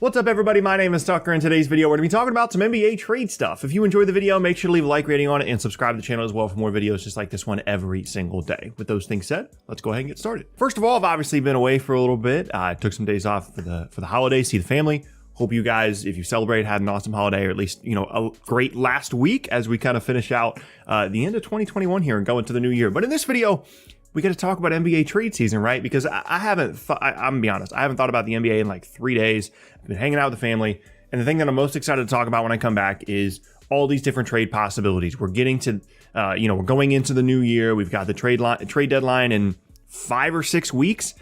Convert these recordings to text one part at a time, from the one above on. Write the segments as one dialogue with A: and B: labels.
A: What's up, everybody? My name is Tucker. In today's video, we're going to be talking about some NBA trade stuff. If you enjoyed the video, make sure to leave a like rating on it and subscribe to the channel as well for more videos just like this one every single day. With those things said, let's go ahead and get started. First of all, I've obviously been away for a little bit. I took some days off for the holidays, see the family. Hope you guys, if you celebrate, had an awesome holiday, or at least, a great last week as we kind of finish out the end of 2021 here and go into the new year. But in this video, we got to talk about NBA trade season, right? Because I'm gonna be honest, I haven't thought about the NBA in like 3 days. I've been hanging out with the family. And the thing that I'm most excited to talk about when I come back is all these different trade possibilities. We're getting to, we're going into the new year. We've got the trade deadline in 5 or 6 weeks.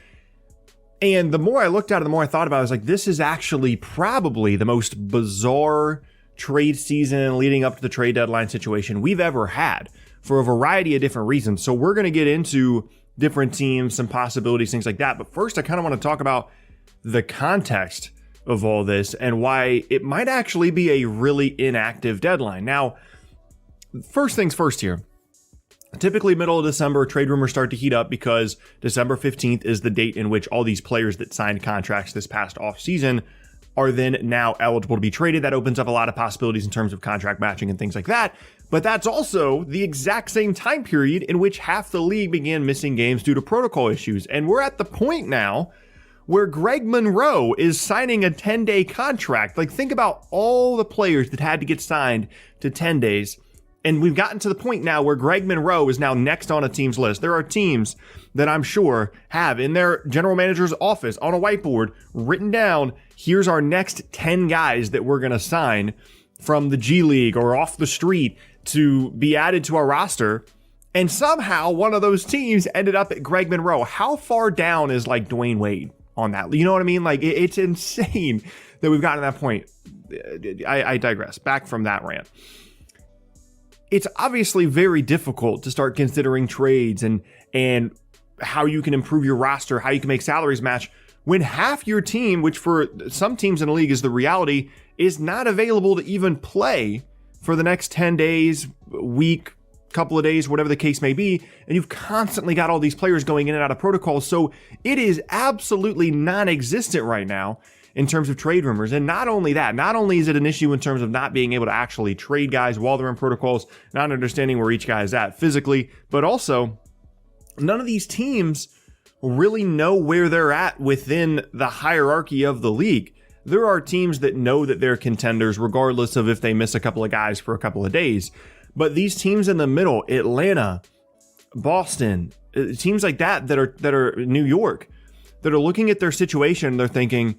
A: And the more I looked at it, the more I thought about it, I was like, this is actually probably the most bizarre trade season leading up to the trade deadline situation we've ever had, for a variety of different reasons. So we're going to get into different teams, some possibilities, things like that. But first, I kind of want to talk about the context of all this and why it might actually be a really inactive deadline. Now, first things first here. Typically middle of December, trade rumors start to heat up because December 15th is the date in which all these players that signed contracts this past offseason are then now eligible to be traded. That opens up a lot of possibilities in terms of contract matching and things like that. But that's also the exact same time period in which half the league began missing games due to protocol issues. And we're at the point now where Greg Monroe is signing a 10-day contract. Like, think about all the players that had to get signed to 10 days. And we've gotten to the point now where Greg Monroe is now next on a team's list. There are teams that I'm sure have in their general manager's office on a whiteboard written down, here's our next 10 guys that we're going to sign from the G League or off the street to be added to our roster. And somehow one of those teams ended up at Greg Monroe. How far down is like Dwayne Wade on that? You know what I mean? Like, it's insane that we've gotten to that point. I digress. Back from that rant. It's obviously very difficult to start considering trades and how you can improve your roster, how you can make salaries match when half your team, which for some teams in the league is the reality, is not available to even play for the next 10 days, week, couple of days, whatever the case may be. And you've constantly got all these players going in and out of protocols. So it is absolutely non-existent right now in terms of trade rumors. And not only that, not only is it an issue in terms of not being able to actually trade guys while they're in protocols, not understanding where each guy is at physically, but also none of these teams really know where they're at within the hierarchy of the league. There are teams that know that they're contenders regardless of if they miss a couple of guys for a couple of days. But these teams in the middle, Atlanta, Boston, teams like that are New York, that are looking at their situation, they're thinking,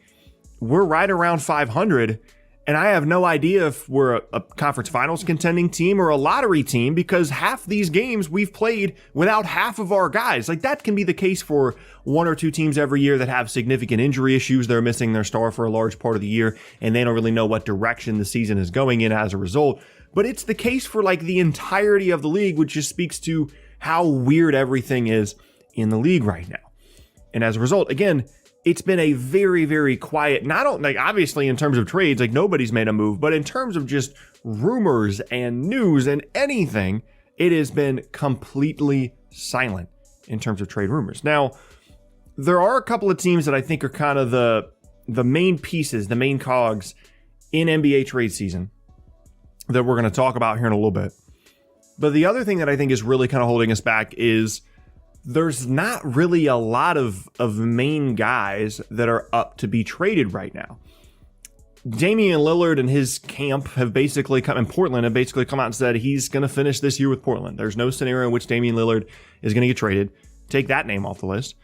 A: we're right around 500, and I have no idea if we're a conference finals contending team or a lottery team because half these games we've played without half of our guys. Like, that can be the case for one or two teams every year that have significant injury issues. They're missing their star for a large part of the year, and they don't really know what direction the season is going in as a result. But it's the case for like the entirety of the league, which just speaks to how weird everything is in the league right now. And as a result, again, it's been a very, very quiet, not like obviously in terms of trades, like nobody's made a move, but in terms of just rumors and news and anything, it has been completely silent in terms of trade rumors. Now, there are a couple of teams that I think are kind of the main pieces, the main cogs in NBA trade season that we're going to talk about here in a little bit. But the other thing that I think is really kind of holding us back is there's not really a lot of main guys that are up to be traded right now. Damian Lillard and his camp have basically come, and Portland have basically come out and said he's going to finish this year with Portland. There's no scenario in which Damian Lillard is going to get traded. Take that name off the list.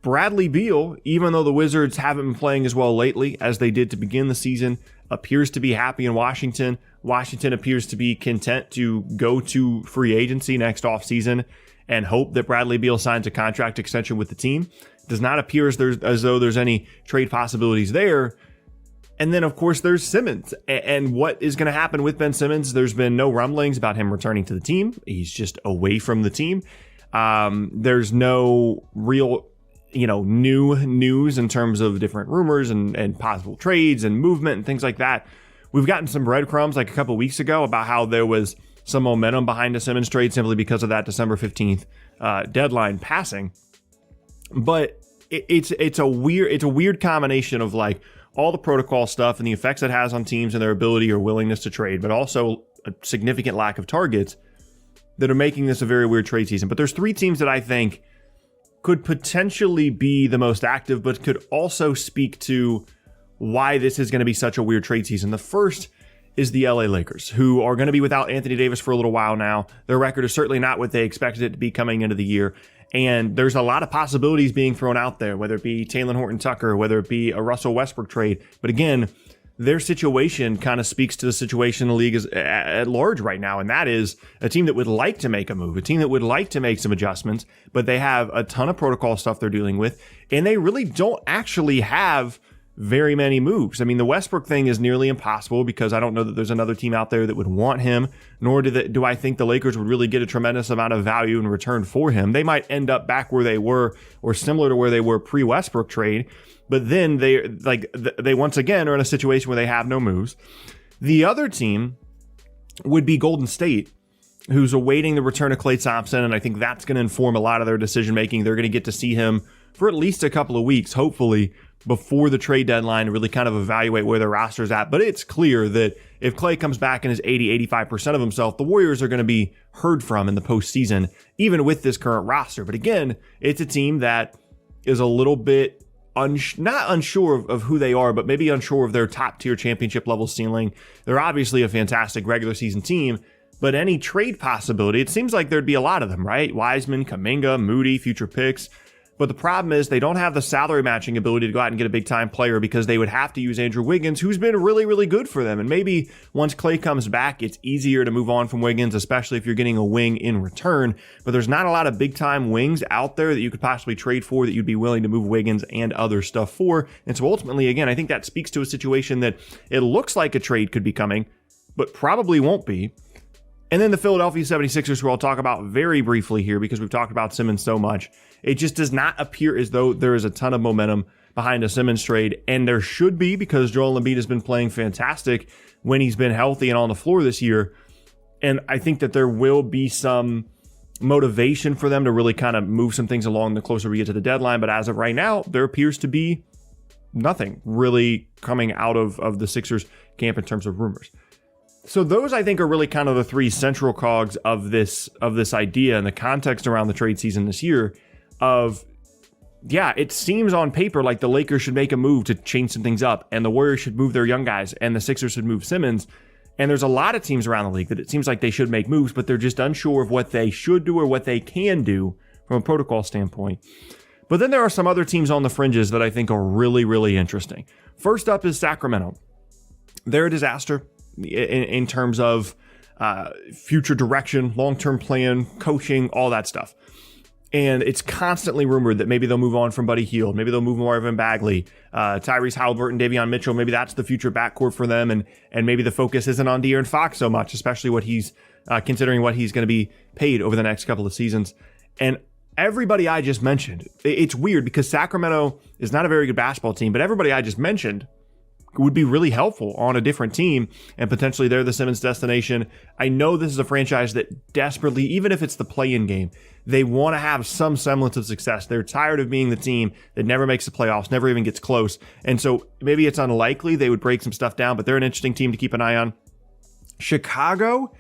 A: Bradley Beal, even though the Wizards haven't been playing as well lately as they did to begin the season, appears to be happy in Washington. Washington appears to be content to go to free agency next offseason and hope that Bradley Beal signs a contract extension with the team. Does not appear as though there's any trade possibilities there. And then, of course, there's Simmons. And what is going to happen with Ben Simmons? There's been no rumblings about him returning to the team. He's just away from the team. There's no real, new news in terms of different rumors and possible trades and movement and things like that. We've gotten some breadcrumbs like a couple weeks ago about how there was some momentum behind the Simmons trade simply because of that December 15th deadline passing. But it's a weird combination of like, all the protocol stuff and the effects it has on teams and their ability or willingness to trade, but also a significant lack of targets that are making this a very weird trade season. But there's 3 teams that I think could potentially be the most active, but could also speak to why this is going to be such a weird trade season. The first is the LA Lakers, who are going to be without Anthony Davis for a little while now. Their record is certainly not what they expected it to be coming into the year. And there's a lot of possibilities being thrown out there, whether it be Talen Horton-Tucker, whether it be a Russell Westbrook trade. But again, their situation kind of speaks to the situation in the league at large right now. And that is a team that would like to make a move, a team that would like to make some adjustments, but they have a ton of protocol stuff they're dealing with. And they really don't actually have very many moves. I mean, the Westbrook thing is nearly impossible because I don't know that there's another team out there that would want him, nor do I think the Lakers would really get a tremendous amount of value in return for him. They might end up back where they were or similar to where they were pre-Westbrook trade, but then they once again are in a situation where they have no moves. The other team would be Golden State, who's awaiting the return of Klay Thompson, and I think that's going to inform a lot of their decision making. They're going to get to see him for at least a couple of weeks, hopefully, before the trade deadline to really kind of evaluate where their roster's at. But it's clear that if Klay comes back and is 80-85% of himself, the Warriors are going to be heard from in the postseason, even with this current roster. But again, it's a team that is a little bit not unsure of who they are, but maybe unsure of their top tier championship level ceiling. They're obviously a fantastic regular season team, but any trade possibility, it seems like there'd be a lot of them, right? Wiseman, Kuminga, Moody, future picks. But the problem is they don't have the salary matching ability to go out and get a big time player because they would have to use Andrew Wiggins, who's been really, really good for them. And maybe once Klay comes back, it's easier to move on from Wiggins, especially if you're getting a wing in return. But there's not a lot of big time wings out there that you could possibly trade for that you'd be willing to move Wiggins and other stuff for. And so ultimately, again, I think that speaks to a situation that it looks like a trade could be coming, but probably won't be. And then the Philadelphia 76ers, who I'll talk about very briefly here because we've talked about Simmons so much. It just does not appear as though there is a ton of momentum behind a Simmons trade, and there should be because Joel Embiid has been playing fantastic when he's been healthy and on the floor this year. And I think that there will be some motivation for them to really kind of move some things along the closer we get to the deadline. But as of right now, there appears to be nothing really coming out of the Sixers camp in terms of rumors. So those, I think, are really kind of the 3 central cogs of this idea and the context around the trade season this year of, yeah, it seems on paper like the Lakers should make a move to change some things up, and the Warriors should move their young guys, and the Sixers should move Simmons. And there's a lot of teams around the league that it seems like they should make moves, but they're just unsure of what they should do or what they can do from a protocol standpoint. But then there are some other teams on the fringes that I think are really, really interesting. First up is Sacramento. They're a disaster in terms of future direction, long-term plan, coaching, all that stuff. And it's constantly rumored that maybe they'll move on from Buddy Hield. Maybe they'll move Marvin Bagley, Tyrese Halliburton, Davion Mitchell. Maybe that's the future backcourt for them. And maybe the focus isn't on De'Aaron Fox so much, especially what he's considering what he's going to be paid over the next couple of seasons. And everybody I just mentioned, it's weird because Sacramento is not a very good basketball team, but everybody I just mentioned would be really helpful on a different team, and potentially they're the Simmons destination. I know this is a franchise that desperately, even if it's the play-in game, they want to have some semblance of success. They're tired of being the team that never makes the playoffs, never even gets close. And so maybe it's unlikely they would break some stuff down, but they're an interesting team to keep an eye on. Chicago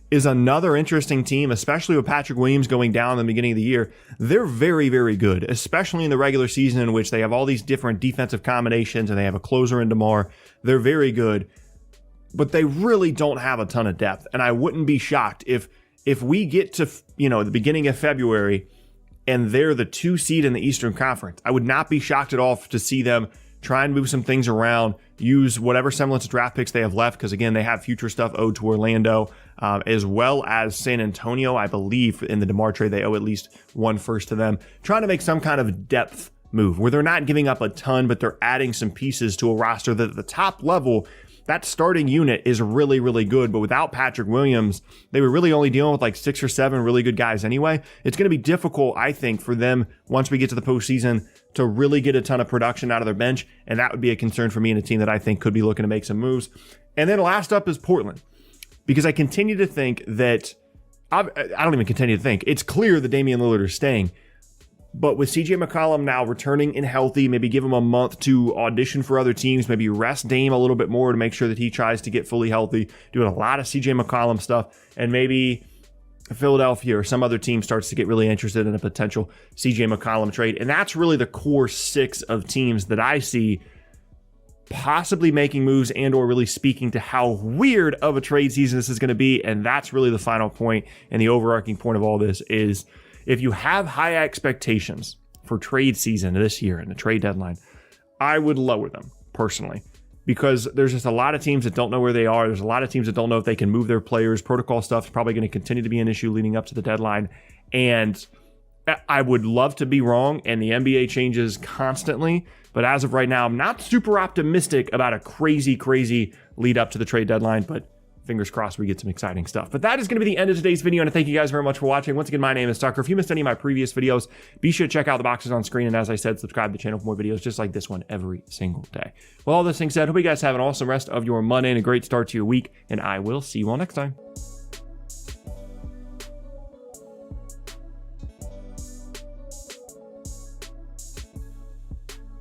A: is another interesting team, especially with Patrick Williams going down in the beginning of the year. They're very, very good, especially in the regular season in which they have all these different defensive combinations and they have a closer in DeMar. They're very good, but they really don't have a ton of depth. And I wouldn't be shocked if we get to, the beginning of February and they're the 2 seed in the Eastern Conference. I would not be shocked at all to see them try and move some things around, use whatever semblance of draft picks they have left, because again, they have future stuff owed to Orlando, as well as San Antonio. I believe in the DeMar trade, they owe at least 1 first to them, trying to make some kind of depth move where they're not giving up a ton, but they're adding some pieces to a roster that at the top level, that starting unit is really, really good. But without Patrick Williams, they were really only dealing with like 6 or 7 really good guys anyway. It's going to be difficult, I think, for them once we get to the postseason to really get a ton of production out of their bench. And that would be a concern for me and a team that I think could be looking to make some moves. And then last up is Portland, because I continue to think that I don't even continue to think. It's clear that Damian Lillard is staying. But with CJ McCollum now returning and healthy, maybe give him a month to audition for other teams, maybe rest Dame a little bit more to make sure that he tries to get fully healthy, doing a lot of CJ McCollum stuff, and maybe Philadelphia or some other team starts to get really interested in a potential CJ McCollum trade. And that's really the core 6 of teams that I see possibly making moves and or really speaking to how weird of a trade season this is going to be. And that's really the final point and the overarching point of all this is, if you have high expectations for trade season this year and the trade deadline, I would lower them personally, because there's just a lot of teams that don't know where they are. There's a lot of teams that don't know if they can move their players. Protocol stuff is probably going to continue to be an issue leading up to the deadline. And I would love to be wrong, and the NBA changes constantly. But as of right now, I'm not super optimistic about a crazy lead up to the trade deadline. But fingers crossed we get some exciting stuff. But that is going to be the end of today's video, and I thank you guys very much for watching. Once again, my name is Tucker. If you missed any of my previous videos, be sure to check out the boxes on screen, and as I said, subscribe to the channel for more videos just like this one every single day. Well, all this being said, hope you guys have an awesome rest of your Monday and a great start to your week, and I will see you all next time.